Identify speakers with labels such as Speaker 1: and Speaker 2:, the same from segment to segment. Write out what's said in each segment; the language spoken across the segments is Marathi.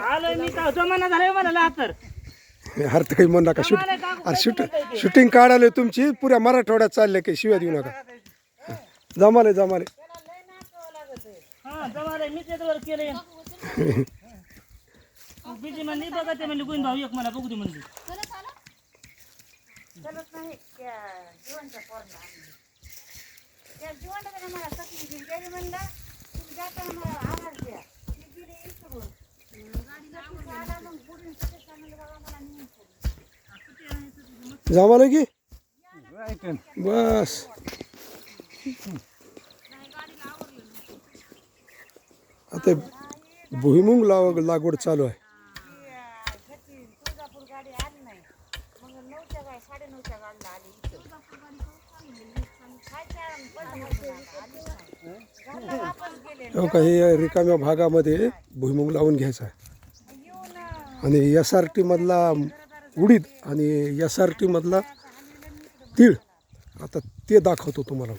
Speaker 1: आलोय मी का जमाना झालाय म्हणाला तर
Speaker 2: हर काही म्हण नका शूटिंग काढायला तुमची पुऱ्या मराठवाड्यात चालले काही शिव्या देऊ नका. जमाले जमाले
Speaker 1: हा जमाले मी त्याच्यावर केलंय बिजी म्हणली बघा ते म्हणली गोविंद भाऊ एक मला बघू दे म्हणली
Speaker 3: चलत नाही त्या जीवनच्या पोरला त्या जीवनला मला सक्ती गेली म्हणलं तुम्ही जाताना मला आवाज द्या ती गेली इकडून गाडीला मग पुढून सुट्टीचा म्हणलं बाबा मला नेऊन सोड.
Speaker 2: जमाले की बस आता भुईमुंग लागवड चालू आहे.
Speaker 3: तुळजापूर गाडी आली नाही मग 9च्या गाडी 9:30च्या गाडीला आली घरला वापस गेले
Speaker 2: हो का हे रिकाम्या भागामध्ये भुईमुंग लावून घ्यायचा आहे.
Speaker 3: येऊन
Speaker 2: आणि SRT मधला उडीद आणि SRT मधला तीळ आता ते दाखवतो तुम्हाला.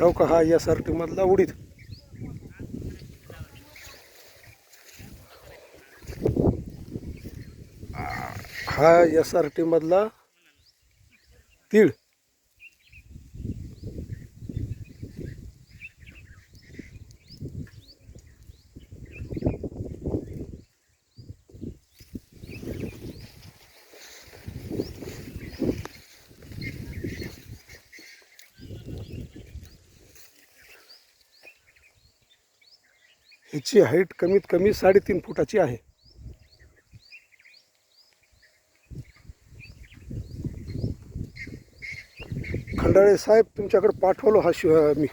Speaker 2: हो का हा SRT मधला उडीद हा SRT मधला तीळ ह्याची हाईट कमीत कमी 3.5 फुटाची आहे. खंडाळे साहेब तुमच्याकडे पाठवलो हा मी